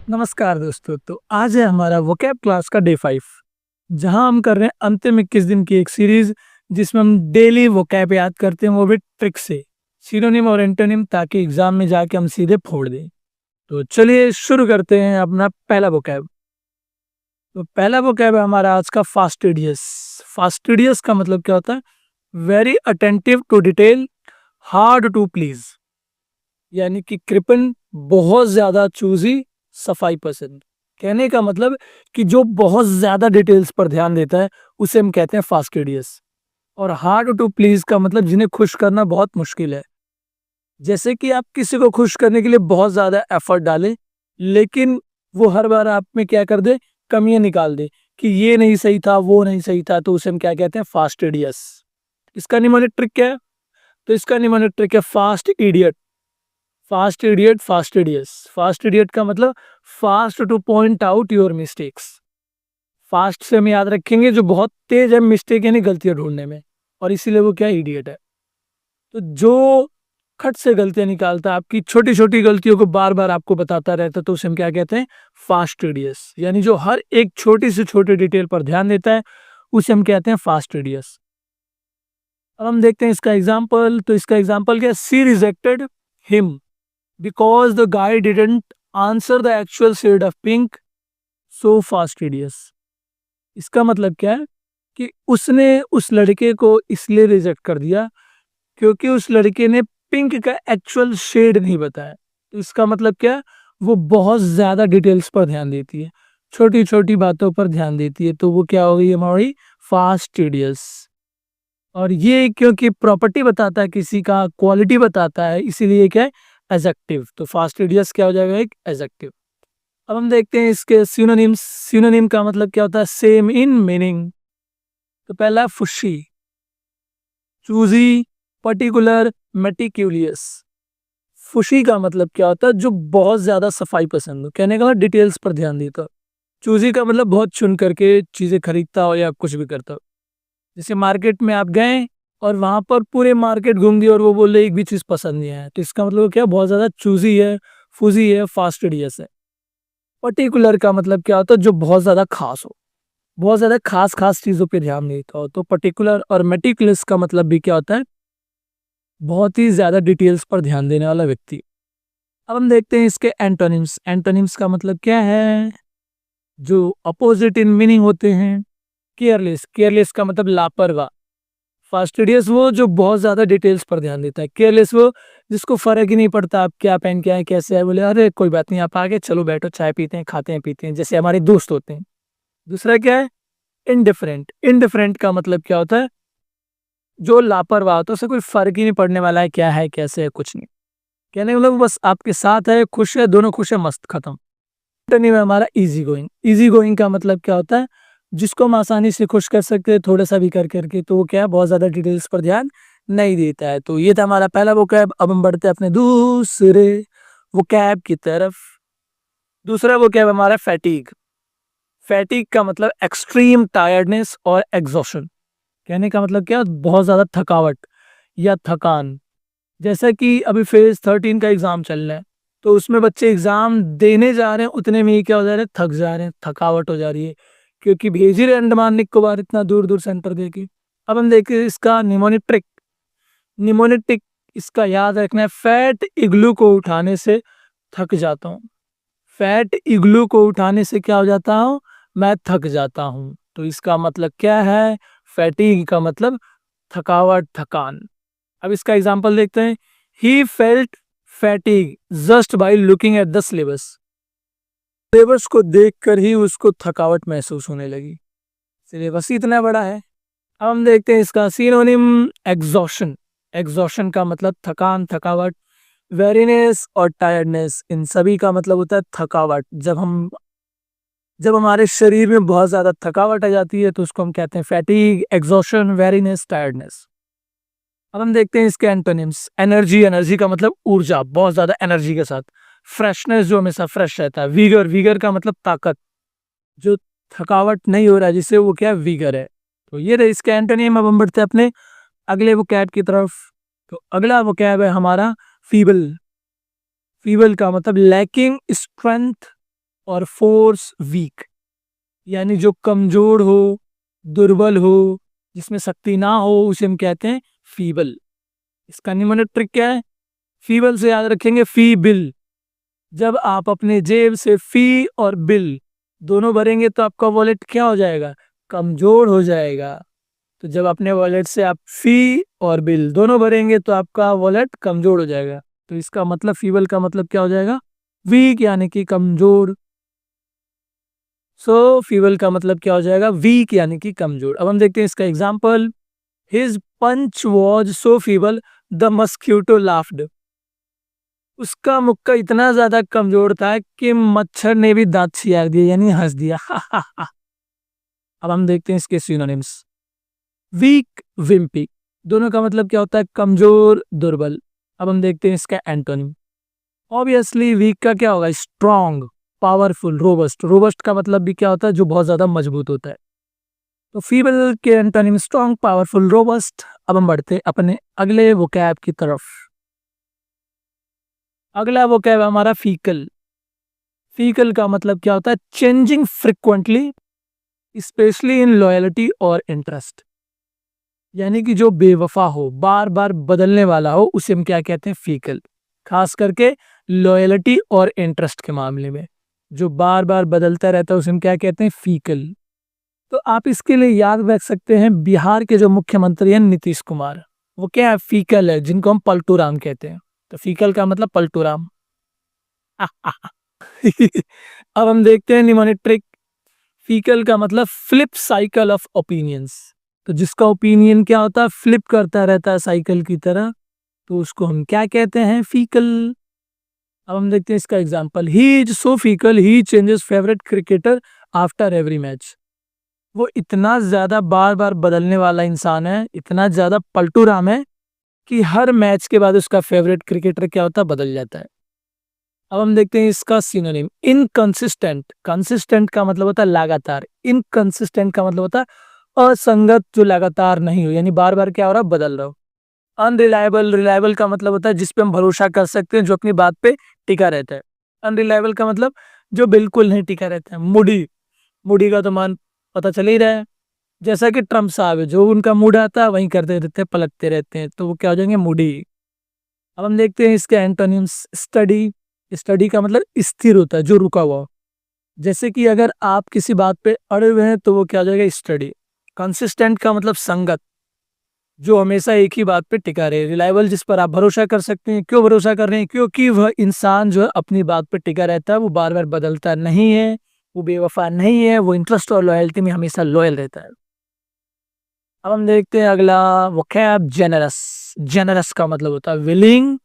नमस्कार दोस्तों। तो आज है हमारा वोकैब क्लास का डे 5, जहां हम कर रहे हैं अंतिम 21 दिन की एक सीरीज, जिसमें हम डेली वोकैब याद करते हैं, वो भी ट्रिक से, सिनोनिम और एंटोनिम, ताकि एग्जाम में जाके हम सीधे फोड़ दें। तो चलिए शुरू करते हैं अपना पहला वोकैब। तो पहला वोकैब है हमारा आज का फास्टिडियस। फास्टिडियस का मतलब क्या होता है? Very attentive to detail, hard to please, यानी कि कृपण, बहुत ज्यादा चूजी, सफाई पसंद। कहने का मतलब कि जो बहुत ज्यादा डिटेल्स पर ध्यान देता है उसे हम कहते हैं फास्टिडियस। और हार्ड टू प्लीज का मतलब जिन्हें खुश करना बहुत मुश्किल है। जैसे कि आप किसी को खुश करने के लिए बहुत ज्यादा एफर्ट डालें, लेकिन वो हर बार आप में क्या कर दे, कमियां निकाल दे कि ये नहीं सही था, वो नहीं सही था, तो उसे हम क्या कहते हैं? फास्टिडियस। इसका निमोनिक ट्रिक क्या है? तो इसका निमोनिक ट्रिक है fast idiot. Fast idiot, fastidious. Fast idiot का मतलब fast two point out your mistakes. Fast से हम याद रखेंगे जो बहुत तेज है मिस्टेक यानी गलतियां ढूंढने में, और इसीलिए वो क्या इडियट है। तो जो खट से गलतियां निकालता है, आपकी छोटी छोटी गलतियों को बार बार आपको बताता रहता है, तो उसे हम क्या कहते हैं? फास्टिडियस। यानी जो हर एक छोटी से छोटी डिटेल पर ध्यान देता है उसे हम कहते हैं फास्टिडियस। अब हम देखते हैं इसका एग्जाम्पल। तो इसका एग्जाम्पल क्या है? She rejected him because the guy didn't answer the actual shade of pink, so fastidious। इसका मतलब क्या है कि उसने उस लड़के को इसलिए रिजेक्ट कर दिया क्योंकि उस लड़के ने पिंक का एक्चुअल शेड नहीं बताया। तो इसका मतलब क्या है? वो बहुत ज्यादा डिटेल्स पर ध्यान देती है, छोटी छोटी बातों पर ध्यान देती है, तो वो क्या हो गई हमारी? फास्टिडियस। और ये क्योंकि प्रॉपर्टी बताता है, किसी का क्वालिटी बताता है, इसीलिए क्या है? एडजेक्टिव। तो फास्टिडियस क्या हो जाएगा? एक एडजेक्टिव। अब हम देखते हैं इसके सिनोनिम्स। सिनोनिम का मतलब क्या होता है? Same in meaning. तो पहला है फुशी, चूजी, पर्टिकुलर, मेटिक्यूलियस। फुशी का मतलब क्या होता है? जो बहुत ज्यादा सफाई पसंद हो, कहने का मतलब डिटेल्स पर ध्यान देता हो। चूजी का मतलब बहुत चुन करके चीजें खरीदता हो या कुछ भी करता हो। जैसे मार्केट में आप गए और वहां पर पूरे मार्केट घूम दिए और वो बोले एक भी चीज पसंद नहीं आया, तो इसका मतलब क्या? बहुत ज्यादा चूजी है, फूजी है, फास्टिडियस है। पर्टिकुलर का मतलब क्या होता है? जो बहुत ज्यादा खास हो, बहुत ज्यादा खास खास चीजों पे ध्यान देता हो, तो पर्टिकुलर। और मेटिकुलस का मतलब भी क्या होता है? बहुत ही ज्यादा डिटेल्स पर ध्यान देने वाला व्यक्ति। अब हम देखते हैं इसके एंटोनिम्स। एंटोनिम्स का मतलब क्या है? जो अपोजिट इन मीनिंग होते हैं। केयरलेस, केयरलेस का मतलब लापरवाह। फास्टिडियस वो जो बहुत ज्यादा डिटेल्स पर ध्यान देता है। केयरलेस वो जिसको फर्क ही नहीं पड़ता आप क्या पहन के आए, कैसे है, बोले अरे कोई बात नहीं, आप आगे चलो, बैठो, चाय पीते हैं, खाते हैं, पीते हैं, जैसे हमारे दोस्त होते हैं। दूसरा क्या है? इनडिफरेंट। इनडिफरेंट का मतलब क्या होता है? जो लापरवाह होता है, उसे कोई फर्क ही नहीं पड़ने वाला है क्या है, कैसे है, कुछ नहीं। कहने का मतलब वो बस आपके साथ है, खुश है, दोनों खुश है, मस्त, खत्म। एंटोनिम है हमारा इजी गोइंग। इजी गोइंग का मतलब क्या होता है? जिसको हम आसानी से खुश कर सकते हैं थोड़ा सा भी कर करके, तो वो क्या है? बहुत ज्यादा डिटेल्स पर ध्यान नहीं देता है। तो ये था हमारा पहला वोकैब। अब हम बढ़ते हैं अपने दूसरे वोकैब की तरफ। दूसरा वोकैब हमारा फैटीग। फैटीग का मतलब एक्सट्रीम टायर्डनेस और एग्जॉशन। कहने का मतलब क्या? बहुत ज्यादा थकावट या थकान। जैसा कि अभी फेज 13 का एग्जाम चल रहा है, तो उसमें बच्चे एग्जाम देने जा रहे हैं, उतने में ही क्या हो जा रहे हैं? थक जा रहे हैं, थकावट हो जा रही है, क्योंकि भेज ही रहे अंडमान निकोबार इतना दूर दूर सेंटर देके। अब हम देखिए इसका निमोनिक ट्रिक। निमोनिक ट्रिक इसका याद रखना है, फैट इग्लू को उठाने से थक जाता हूँ। फैट इग्लू को उठाने से क्या हो जाता हूँ? मैं थक जाता हूँ। तो इसका मतलब क्या है? फैटीग का मतलब थकावट, थकान। अब इसका एग्जांपल देखते हैं। He felt fatigue just by looking at the syllabus. Syllabus को देखकर ही उसको थकावट महसूस होने लगी। सिलेबस ही इतना बड़ा है। अब हम देखते हैं इसका सिनोनिम। एग्जॉशन। एग्जॉशन का मतलब थकान, थकावट। वेरीनेस और टायर्डनेस, इन सभी का मतलब होता है थकावट। जब हमारे शरीर में बहुत ज्यादा थकावट आ जाती है तो उसको हम कहते हैं फैटिग, एग्जॉशन, वेरीनेस, टायर्डनेस। अब हम देखते हैं इसके एंटोनिम्स। एनर्जी। एनर्जी का मतलब ऊर्जा, बहुत ज्यादा एनर्जी के साथ। फ्रेशनेस, जो हमेशा फ्रेश रहता है। वीगर। वीगर का मतलब ताकत, जो थकावट नहीं हो रहा है जिससे, वो क्या है? वीगर है। तो ये रहे इसके एंटोनिम। अब हम बढ़ते हैं अपने अगले वोकैब की तरफ। तो अगला वोकैब है हमारा फीबल। फीबल का मतलब लैकिंग स्ट्रेंथ और फोर्स वीक, यानी जो कमजोर हो, दुर्बल हो, जिसमें शक्ति ना हो, उसे हम कहते हैं फीबल। इसका निमोनिक ट्रिक क्या है? फीबल से याद रखेंगे फी बिल। जब आप अपने जेब से फी और बिल दोनों भरेंगे तो आपका वॉलेट क्या हो जाएगा? कमजोर हो जाएगा। तो जब अपने वॉलेट से आप फी और बिल दोनों भरेंगे तो आपका वॉलेट कमजोर हो जाएगा। तो इसका मतलब फीबल का मतलब क्या हो जाएगा? वीक, यानी कि कमजोर। सो फीबल का मतलब क्या हो जाएगा? वीक यानी कि कमजोर। अब हम देखते हैं इसका example. His punch was so feeble the mosquito laughed. उसका मुक्का इतना ज्यादा कमजोर था कि मच्छर ने भी दांत छियार दिए, यानी हंस दिया। अब हम देखते हैं इसके सिनोनिम्स। वीक, विम्पी, दोनों का मतलब क्या होता है? कमजोर, दुर्बल। अब हम देखते हैं इसका एंटोनिम। ऑब्वियसली वीक का क्या होगा? Strong, powerful, robust. रोबस्ट का मतलब भी क्या होता है? जो बहुत ज्यादा मजबूत होता है। तो फीबल के एंटोनिम स्ट्रॉन्ग, पावरफुल, रोबस्ट। अब हम बढ़ते हैं अपने अगले वोकैब की तरफ। अगला वोकैब हमारा फीकल। फीकल का मतलब क्या होता है? Changing frequently, specially in loyalty और इंटरेस्ट, यानी कि जो बेवफा हो, बार बार बदलने वाला हो, उसे हम क्या कहते हैं? फीकल। खास करके लॉयल्टी और इंटरेस्ट के मामले में जो बार बार बदलता रहता है उसे हम क्या कहते हैं? फीकल। तो आप इसके लिए याद रख सकते हैं बिहार के जो मुख्यमंत्री हैं नीतीश कुमार, वो क्या है? फीकल है, जिनको हम पलटू राम कहते हैं। तो फीकल का मतलब पलटू राम। अब हम देखते हैं निमोनिक ट्रिक। फीकल का मतलब फ्लिप साइकिल ऑफ ओपिनियंस। तो जिसका ओपिनियन क्या होता है? फ्लिप करता रहता है साइकिल की तरह, तो उसको हम क्या कहते हैं? फीकल। अब हम देखते हैं इसका example. He is so faecal he changes favourite cricketer after every match. वो इतना ज्यादा बार बार बदलने वाला इंसान है, इतना ज्यादा पलटू राम है कि हर मैच के बाद उसका फेवरेट क्रिकेटर क्या होता है? बदल जाता है। अब हम देखते हैं इसका सिनोनिम। इनकंसिस्टेंट, कंसिस्टेंट का मतलब होता है लगातार, इनकंसिस्टेंट का मतलब होता है असंगत, जो लगातार नहीं हो, यानी बार बार क्या हो रहा है? बदल रहा हो। अनरिलायबल, रिलायबल का मतलब होता है जिस पे हम भरोसा कर सकते हैं, जो अपनी बात पे टिका रहता है। अनरिलायबल का मतलब जो बिल्कुल नहीं टिका रहता है। मूडी, मूडी का तो मान पता चल ही रहा है। जैसा कि ट्रम्प साहब है, जो उनका मूड आता है वहीं करते रहते हैं, पलटते रहते हैं, तो वो क्या हो जाएंगे? मूडी। अब हम देखते हैं इसके एंटोनिम्स। स्टडी, स्टडी का मतलब स्थिर होता है, जो रुका हुआ हो। जैसे कि अगर आप किसी बात पे अड़े हुए हैं तो वो क्या हो जाएगा? स्टडी। कंसिस्टेंट का मतलब संगत, जो हमेशा एक ही बात पे टिका रहे। रिलायबल, जिस पर आप भरोसा कर सकते हैं। क्यों भरोसा कर रहे हैं? क्योंकि वह इंसान जो है अपनी बात पे टिका रहता है, वो बार बार बदलता नहीं है, वो बेवफा नहीं है, वो इंटरेस्ट और लॉयल्टी में हमेशा लॉयल रहता है। अब हम देखते हैं अगला वोकैब, जेनरस। जेनरस का मतलब होता है willing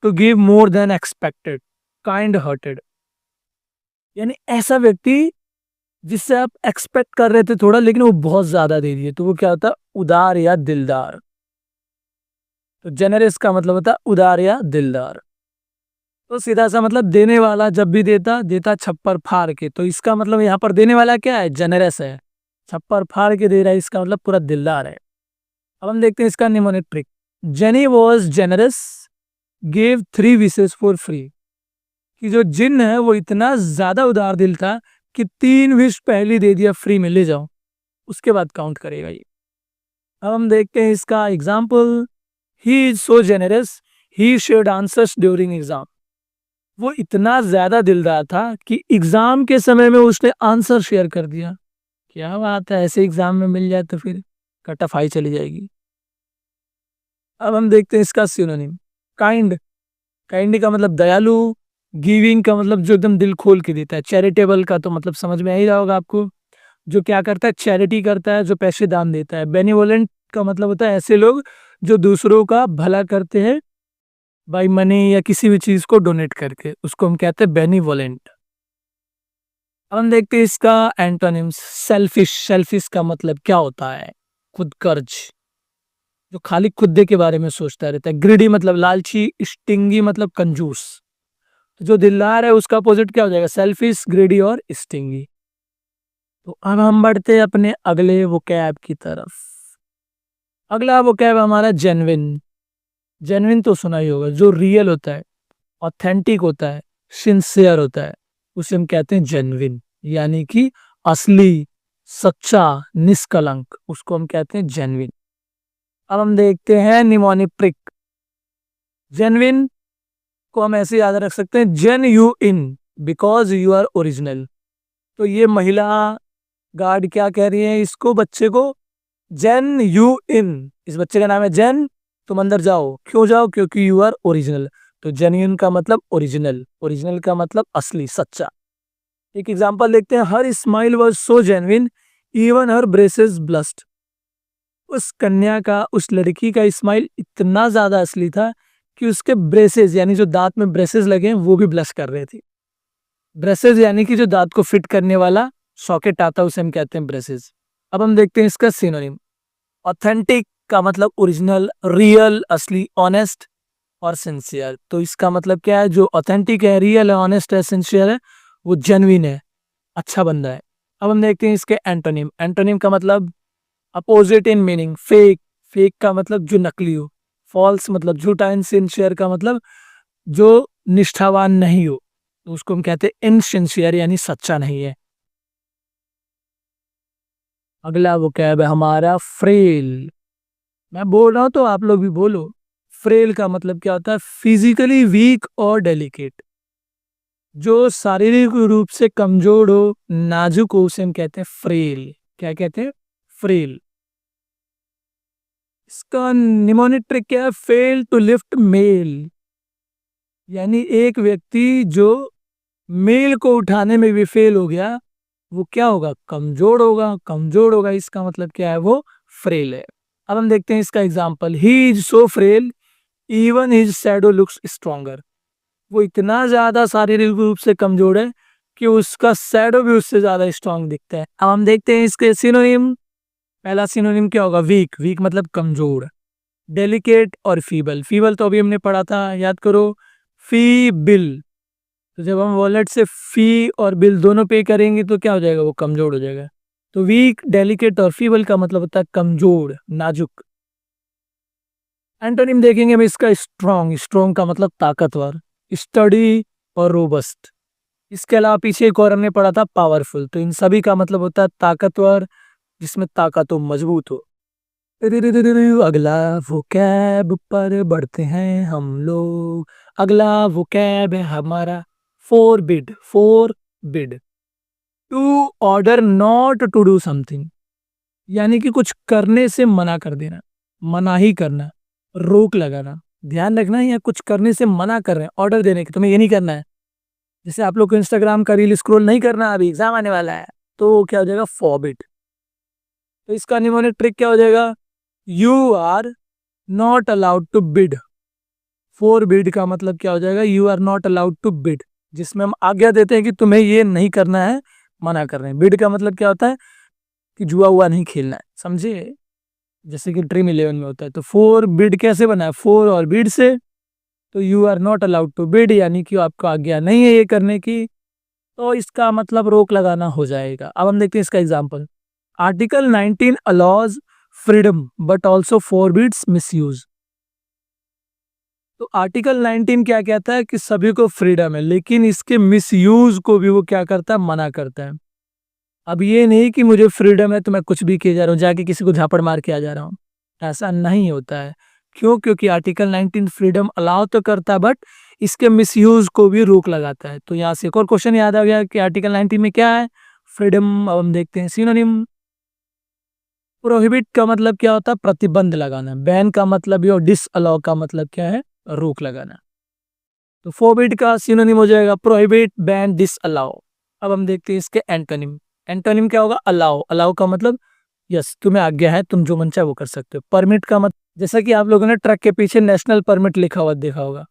to give more than expected, kind hearted, यानी ऐसा व्यक्ति जिससे आप एक्सपेक्ट कर रहे थे थोड़ा, लेकिन वो बहुत ज्यादा दे दिए, तो वो क्या होता है? उदार या दिलदार। तो जेनरस का मतलब होता है उदार या दिलदार। तो सीधा सा मतलब देने वाला, जब भी देता देता छप्पर फाड़ के। तो इसका मतलब यहाँ पर देने वाला क्या है? जेनरस है, छप्पर फाड़ के दे रहा है, इसका मतलब पूरा दिलदार है। अब हम देखते हैं इसका mnemonic trick. Jenny was generous, gave 3 wishes for free. कि जो जिन है वो इतना ज्यादा उदार दिल था कि 3 विश पहले दे दिया, फ्री में ले जाओ, उसके बाद काउंट करेगा ये। अब हम देखते हैं इसका example. He is so generous he shared answers during exam. वो इतना ज्यादा दिलदार था कि एग्जाम के समय में उसने आंसर शेयर कर दिया। क्या बात है, ऐसे एग्जाम में मिल जाए तो फिर कट ऑफ हाई चली जाएगी। अब हम देखते हैं इसका सिनोनिम। काइंड, काइंड का मतलब दयालु। गिविंग का मतलब जो एकदम दिल खोल के देता है। चैरिटेबल का तो मतलब समझ में आ ही रहा होगा आपको, जो क्या करता है? चैरिटी करता है, जो पैसे दान देता है। बेनिवोलेंट का मतलब होता है ऐसे लोग जो दूसरों का भला करते हैं बाई मनी या किसी भी चीज को डोनेट करके, उसको हम कहते हैं बेनिवोलेंट। अब हम देखते हैं इसका एंटोनिम्स। सेल्फिश, सेल्फिश का मतलब क्या होता है? खुदगर्ज, जो खाली खुदे के बारे में सोचता रहता है। ग्रीडी मतलब लालची। स्टिंगी मतलब कंजूस। जो दिलदार है उसका अपोजिट क्या हो जाएगा? सेल्फिश, ग्रीडी और स्टिंगी। तो अब हम बढ़ते हैं अपने अगले वोकैब की तरफ। अगला वोकैब हमारा जेन्युइन। जेन्युइन तो सुना ही होगा, जो रियल होता है, ऑथेंटिक होता है, सिंसियर होता है। उसे हम कहते हैं जेन्युइन, यानी कि असली, सच्चा, निष्कलंक, उसको हम कहते हैं जेन्युइन। अब हम देखते हैं निमोनिक ट्रिक। जेन्युइन को हम ऐसे याद रख सकते हैं, genuine because you are original. तो ये महिला गार्ड क्या कह रही है इसको, बच्चे को, जेन यू इन, इस बच्चे का नाम है जेन, तुम अंदर जाओ, क्यों जाओ, क्योंकि यू आर ओरिजिनल। तो जेन्युइन का मतलब ओरिजिनल, ओरिजिनल का मतलब असली, सच्चा। एक एग्जांपल देखते हैं, her smile was so genuine even her braces blast. उस कन्या का, उस लड़की का स्माइल इतना ज्यादा असली था कि उसके ब्रेसेस, यानी जो दांत में ब्रेसेस लगे हैं, वो भी ब्लश कर रहे थे। ब्रेसेस यानी कि जो दांत को फिट करने वाला सॉकेट आता है, उसे हम कहते हैं ब्रेसेस। अब हम देखते हैं इसका सिनोनिम। ऑथेंटिक का मतलब ओरिजिनल, रियल, असली, ऑनेस्ट और सिंसियर। तो इसका मतलब क्या है, जो ऑथेंटिक है, रियल है, ऑनेस्ट है, सिंसियर है, वो जेन्युइन है, अच्छा बंदा है। अब हम देखते हैं इसके एंटोनिम। एंटोनिम का मतलब opposite in meaning, fake, fake का मतलब जो नकली हो, फॉल्स मतलब झूठा, इनसिंसियर का मतलब जो निष्ठावान नहीं हो, तो उसको हम कहते हैं इनसिंसियर, यानी सच्चा नहीं है। अगला वो क्या है हमारा, फ्रेल। मैं बोल रहा हूं तो आप लोग भी बोलो। फ्रेल का मतलब क्या होता है, फिजिकली वीक और डेलिकेट, जो शारीरिक रूप से कमजोर हो, नाजुक हो, उसे हम कहते हैं फ्रेल। क्या कहते हैं, फ्रेल। इसका निमोनिक ट्रिक क्या है, फेल टू लिफ्ट मेल, यानी एक व्यक्ति जो मेल को उठाने में भी फेल हो गया, वो क्या होगा, कमजोर होगा, कमजोर होगा, इसका मतलब क्या है, वो फ्रेल है। अब हम देखते हैं इसका example, he is so frail even his shadow looks stronger. वो इतना ज्यादा शारीरिक रूप से कमजोर है कि उसका शैडो भी उससे ज्यादा स्ट्रांग दिखता है। अब हम देखते हैं इसके सिनोनिम। पहला सिनोनिम क्या होगा, वीक, वीक मतलब कमजोर। डेलिकेट और फीबल, फीबल तो अभी हमने पढ़ा था, याद करो, फी बिल। तो जब हम वॉलेट से फी और बिल दोनों पे करेंगे तो क्या हो जाएगा, वो कमजोर हो जाएगा। तो वीक, डेलिकेट और फीबल का मतलब होता है कमजोर, नाजुक। एंटोनिम देखेंगे हम इसका, स्ट्रॉन्ग, स्ट्रॉन्ग का मतलब ताकतवर, स्टडी और रोबस्ट। इसके अलावा पीछे एक और हमने पढ़ा था, पावरफुल। तो इन सभी का मतलब होता है ताकतवर, जिसमें ताकत हो, मजबूत हो। अगला वोकैब पर बढ़ते हैं हम लोग। अगला वोकैब है हमारा forbid. Forbid, to order not to do something, यानी कि कुछ करने से मना कर देना, मनाही करना, रोक लगाना। ध्यान रखना, या कुछ करने से मना कर रहे हैं, ऑर्डर देने की, तुम्हें ये नहीं करना है। जैसे आप लोग को इंस्टाग्राम का रील स्क्रॉल नहीं करना, अभी एग्जाम आने वाला है, तो क्या हो जाएगा, फॉरबिड। तो इसका निमोनिक ट्रिक क्या हो जाएगा, you are not allowed to bid. Forbid का मतलब क्या हो जाएगा, you are not allowed to bid, जिसमें हम आज्ञा देते हैं कि तुम्हें ये नहीं करना है, मना कर रहे हैं। बिड का मतलब क्या होता है, कि जुआ हुआ नहीं खेलना है, समझे, जैसे कि ड्रीम इलेवन में होता है। तो फोर बिड कैसे बना है, फोर और बिड से। तो you are not allowed to bid, यानी कि आपको आज्ञा नहीं है ये करने की, तो इसका मतलब रोक लगाना हो जाएगा। अब हम देखते हैं इसका example. Article 19 allows freedom but also forbids misuse. तो आर्टिकल 19 क्या कहता है, कि सभी को फ्रीडम है, लेकिन इसके मिसयूज को भी वो क्या करता है, मना करता है। अब ये नहीं कि मुझे फ्रीडम है तो मैं कुछ भी किए जा रहा हूँ, जाके किसी को झापड़ मार के आ जा रहा हूँ, ऐसा नहीं होता है। क्यों, क्योंकि आर्टिकल 19 फ्रीडम अलाउ तो करता है, बट इसके मिसयूज को भी रोक लगाता है। तो यहाँ से एक और क्वेश्चन याद आ गया कि आर्टिकल 19 में क्या है, फ्रीडम। अब हम देखते हैं सिनोनिम। प्रोहिबिट का मतलब क्या होता है, प्रतिबंध लगाना। बैन का मतलब ये, और डिसअलाउ का मतलब क्या है, रोक लगाना। तो फोरबिड का सिनोनिम हो जाएगा प्रोहिबिट, बैन, डिसअलाउ। अब हम देखते हैं इसके एंटोनिम। एंटोनिम क्या होगा, अलाउ। अलाउ का मतलब यस, तुम्हें आज्ञा है, तुम जो मन चाहे वो कर सकते हो। परमिट का मतलब, जैसा कि आप लोगों ने ट्रक के पीछे नेशनल परमिट लिखा हुआ देखा होगा,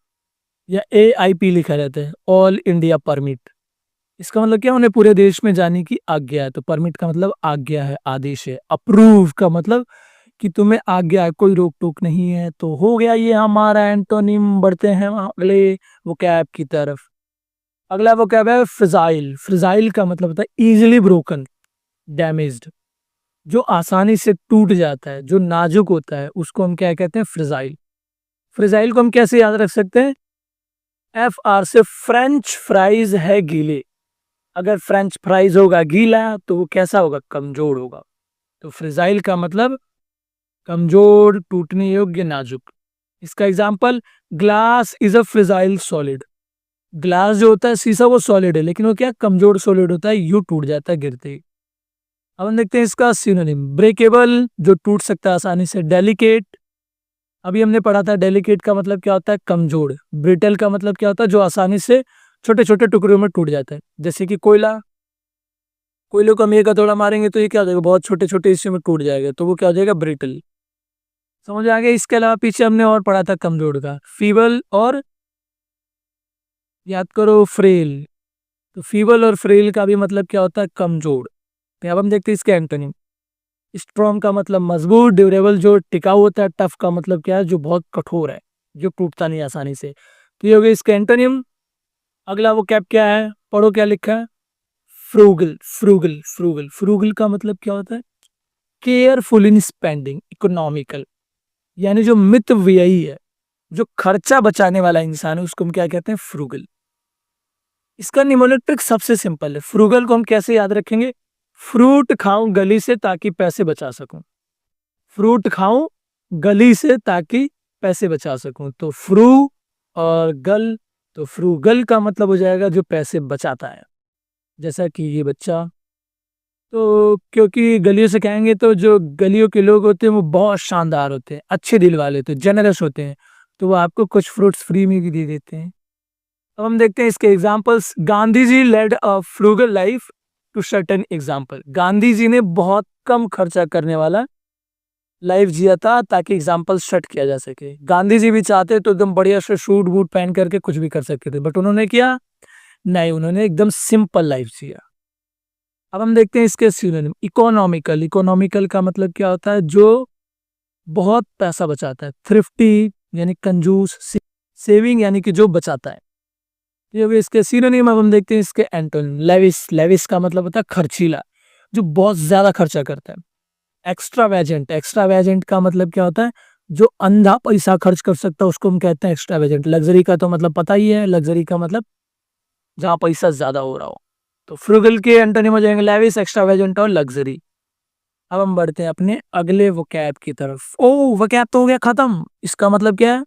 या AIP लिखा रहता है, ऑल इंडिया परमिट। इसका मतलब क्या, उन्हें पूरे देश में जाने की आज्ञा है। तो परमिट का मतलब आज्ञा है, आदेश है। अप्रूव का मतलब कि तुम्हें आज्ञा है, कोई रोक टोक नहीं है। तो हो गया ये हमारा एंटोनिम। बढ़ते हैं अगले वोकैब की तरफ। अगला वोकैब है फ्रिजाइल। फ्रिजाइल का मतलब होता है इजीली ब्रोकन, डैमेज्ड, जो आसानी से टूट जाता है, जो नाजुक होता है, उसको हम क्या कहते हैं, फ्रिजाइल। फ्रिजाइल को हम कैसे याद रख सकते हैं, FR से फ्रेंच फ्राइज है गीले। अगर फ्रेंच फ्राइज होगा गीला तो वो कैसा होगा, कमजोर होगा। तो फ्रेजाइल का मतलब कमजोर, टूटने योग्य, नाजुक। इसका example, glass is a fragile solid. Glass जो होता है शीशा वो सॉलिड है, लेकिन वो क्या कमजोर सॉलिड होता है, यूं टूट जाता है गिरते ही। अब हम देखते हैं इसका सिनोनिम, ब्रेकेबल जो टूट सकता है आसानी से, डेलिकेट, अभी हमने पढ़ा था डेलिकेट का मतलब क्या होता है, कमजोर। ब्रिटल का मतलब क्या होता है, जो आसानी से छोटे छोटे टुकड़ों में टूट जाता है, जैसे कि कोयला। कोयले को हम एक हथौड़ा मारेंगे तो ये क्या हो जाएगा, बहुत छोटे छोटे हिस्से में टूट जाएगा, तो वो क्या हो जाएगा, ब्रिटल। समझ आ गया। इसके अलावा पीछे हमने और पढ़ा था कमजोर का, फीबल और, याद करो, फ्रेल। तो फीबल और फ्रेल का भी मतलब क्या होता है, कमजोर। तो अब हम देखते हैं इसके एंटोनिम, स्ट्रॉन्ग का मतलब मजबूत, ड्यूरेबल जो टिकाऊ होता है, टफ का मतलब क्या है, जो बहुत कठोर है, जो टूटता नहीं आसानी से। तो ये हो गया इसका एंटोनिम। अगला वो कैप क्या है, पढ़ो क्या लिखा है, फ्रूगल। फ्रूगल फ्रूगल फ्रूगल का मतलब क्या होता है, केयरफुल इन स्पेंडिंग, इकोनॉमिकल, यानी जो मितव्ययी है, जो खर्चा बचाने वाला इंसान है, उसको हम क्या कहते हैं, फ्रूगल। इसका निमोनिक ट्रिक सबसे सिंपल है। फ्रूगल को हम कैसे याद रखेंगे, फ्रूट खाऊं गली से ताकि पैसे बचा सकूं। फ्रूट खाऊं गली से ताकि पैसे बचा सकूं, तो फ्रू और गल, तो फ्रूगल का मतलब हो जाएगा जो पैसे बचाता है। जैसा कि ये बच्चा, तो क्योंकि गलियों से कहेंगे तो जो गलियों के लोग होते हैं वो बहुत शानदार होते हैं, अच्छे दिल वाले होते हैं, जेनरस होते हैं, तो वो आपको कुछ फ्रूट्स फ्री में भी दे देते हैं। अब हम देखते हैं इसके examples. Gandhi ji led a frugal life to certain example. Gandhi ji ने बहुत कम खर्चा करने वाला लाइफ जिया था ताकि एग्जाम्पल सेट किया जा सके। गांधी जी भी चाहते तो एकदम बढ़िया से सूट बूट पहन करके कुछ भी कर सकते थे, बट उन्होंने किया नहीं, उन्होंने एकदम सिंपल लाइफ जिया। अब हम देखते हैं इसके सिनोनिम, इकोनॉमिकल। इकोनॉमिकल का मतलब क्या होता है, जो बहुत पैसा बचाता है, थ्रिफ्टी यानी कंजूस, सेविंग यानी कि जो बचाता है। ये भी इसके सिनोनिम। अब हम देखते हैं इसके एंटोनिम, लेविस। लेविस का मतलब होता है खर्चीला, जो बहुत ज्यादा खर्चा करता है। एक्स्ट्रावेजेंट। एक्स्ट्रावेजेंट का मतलब क्या होता है, जो अंधा पैसा खर्च कर सकता है उसको हम कहते हैं एक्स्ट्रावेजेंट। लग्जरी का तो मतलब पता ही है, लग्जरी का मतलब जहाँ पैसा ज्यादा हो रहा हो। तो फ्रुगल के एंटोनिम हो जाएंगे लेविस, एक्स्ट्रावेजेंट और लग्जरी। अब हम बढ़ते हैं अपने अगले वोकैब की तरफ। ओ, वोकैब तो हो गया खत्म। इसका मतलब क्या है,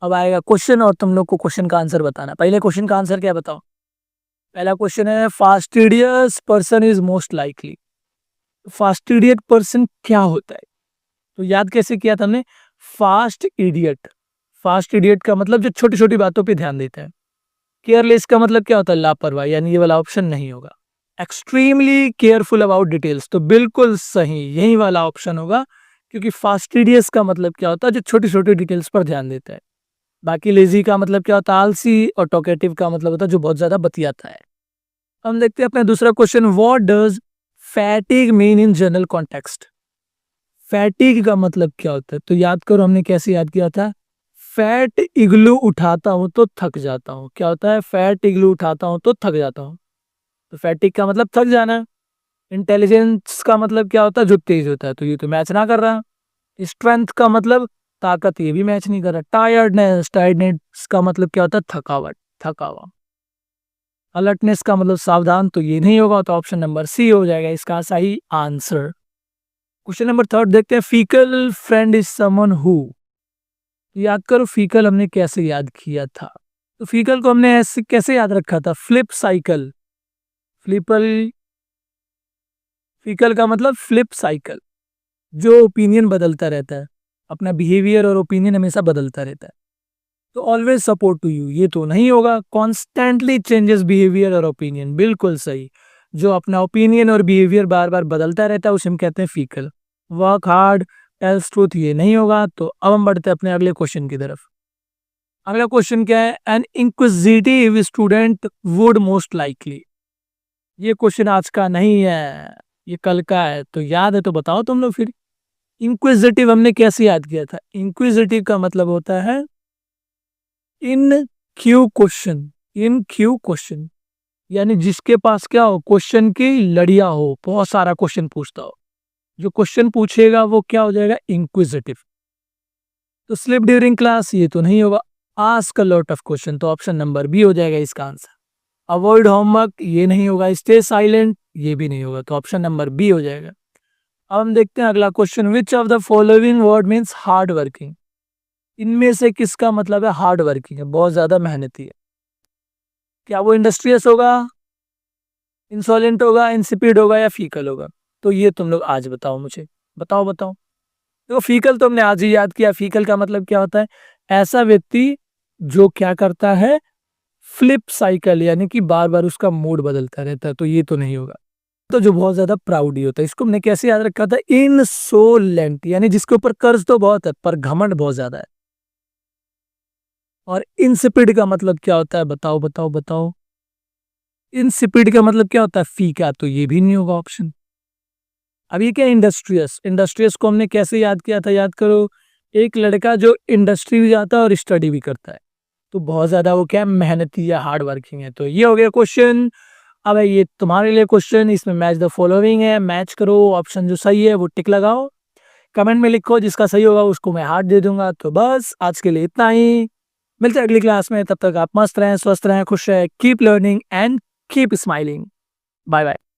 अब आएगा क्वेश्चन और तुम लोग को क्वेश्चन का आंसर बताना। पहले क्वेश्चन का आंसर क्या बताओ। पहला क्वेश्चन है, fastidious person is most likely. Fastidious person क्या होता है, तो याद कैसे किया था हमने, फास्ट इडियट। फास्ट इडियट का मतलब जो छोटी छोटी बातों पे ध्यान देता है। केयरलेस का मतलब क्या होता है, लापरवाह, यानी ये वाला ऑप्शन नहीं होगा। एक्सट्रीमली केयरफुल अबाउट डिटेल्स, तो बिल्कुल सही यही वाला ऑप्शन होगा, क्योंकि फास्टिडियस का मतलब क्या होता है, जो छोटी छोटी डिटेल्स पर ध्यान देता है। बाकी लेजी का मतलब क्या होता है, आलसी, और टॉकेटिव का मतलब होता है जो बहुत ज्यादा बतियाता है। हम देखते हैं अपना दूसरा question, what does fatigue mean in general context. Fatigue का मतलब क्या होता है, तो याद करो हमने कैसे याद किया था, फैट इग्लू उठाता हूं तो थक जाता हूं। क्या होता है, फैट इग्लू उठाता हूं तो थक जाता हूं। तो फैटिक का मतलब थक जाना। इंटेलिजेंस का मतलब क्या होता है, जो तेज होता है, तो ये तो मैच ना कर रहा। स्ट्रेंथ का मतलब ताकत, ये भी मैच नहीं कर रहा। टायर्डनेस, टायर्डनेस का मतलब क्या होता है, थकावट, थका हुआ। अलर्टनेस का मतलब सावधान, तो ये नहीं होगा, तो ऑप्शन नंबर सी हो जाएगा इसका सही आंसर। क्वेश्चन नंबर थर्ड देखते हैं, faecal friend is someone who. याद करो फीकल हमने कैसे याद किया था, तो फीकल को हमने ऐसे कैसे याद रखा था, फ्लिप साइकिल। फ्लिपल, फीकल का मतलब फ्लिप साइकिल, जो ओपिनियन बदलता रहता है, अपना बिहेवियर और ओपिनियन हमेशा बदलता रहता है। तो ऑलवेज सपोर्ट टू यू, ये तो नहीं होगा। कॉन्स्टेंटली चेंजेस बिहेवियर और ओपिनियन, बिल्कुल सही, जो अपना ओपिनियन और बिहेवियर बार बार बदलता रहता है उसे हम कहते हैं fickle. Work hard, tells truth, ये नहीं होगा। तो अब हम बढ़ते हैं अपने अगले क्वेश्चन की तरफ। अगला क्वेश्चन क्या है, an inquisitive student would most likely. ये क्वेश्चन आज का नहीं है, ये कल का है, तो याद है तो बताओ तुम लोग फिर। इंक्विजिटिव हमने कैसे याद किया था, इंक्विजिटिव का मतलब होता है इन क्यू क्वेश्चन। इन क्यू क्वेश्चन यानी जिसके पास क्या हो, क्वेश्चन की लड़िया हो, बहुत सारा क्वेश्चन पूछता हो। जो क्वेश्चन पूछेगा वो क्या हो जाएगा, इंक्विजिटिव। तो स्लिप ड्यूरिंग क्लास, ये तो नहीं होगा। Ask a lot of question, तो ऑप्शन नंबर बी हो जाएगा इसका आंसर। अवॉइड होमवर्क ये नहीं होगा, स्टे साइलेंट ये भी नहीं होगा, तो ऑप्शन नंबर बी हो जाएगा। अब हम देखते हैं अगला question, which of the following word means hard working. इनमें से किसका मतलब है हार्ड वर्किंग है, बहुत ज्यादा मेहनती है? क्या वो इंडस्ट्रियस होगा, इंसॉलेंट होगा, इंसिपिड होगा या फीकल होगा? तो ये तुम लोग आज बताओ मुझे, बताओ बताओ। देखो फीकल तो हमने आज ही याद किया, फीकल का मतलब क्या होता है, ऐसा व्यक्ति जो क्या करता है, फ्लिप साइकिल, यानी कि बार बार उसका मूड बदलता रहता है, तो ये तो नहीं होगा। तो जो बहुत ज्यादा प्राउडी होता है, इसको हमने कैसे याद रखा था, इनसोलेंट, यानी जिसके ऊपर कर्ज तो बहुत है पर घमंड बहुत ज्यादा है। और इंसिपिड का मतलब क्या होता है, बताओ बताओ बताओ। इंसिपिड का मतलब क्या होता है, फीका, तो ये भी नहीं होगा ऑप्शन। अब ये क्या इंडस्ट्रियस, इंडस्ट्रियस को हमने कैसे याद किया था, याद करो, एक लड़का जो इंडस्ट्री भी जाता है और स्टडी भी करता है, तो बहुत ज्यादा वो क्या मेहनती या हार्ड वर्किंग है। तो ये हो गया क्वेश्चन। अब ये तुम्हारे लिए क्वेश्चन, इसमें मैच द फॉलोइंग है, मैच करो, ऑप्शन जो सही है वो टिक लगाओ, कमेंट में लिखो, जिसका सही होगा उसको मैं हार्ट दे दूंगा। तो बस आज के लिए इतना ही, मिलते हैं अगली क्लास में, तब तक आप मस्त रहें, स्वस्थ रहें, खुश रहें, keep learning and keep smiling. Bye bye.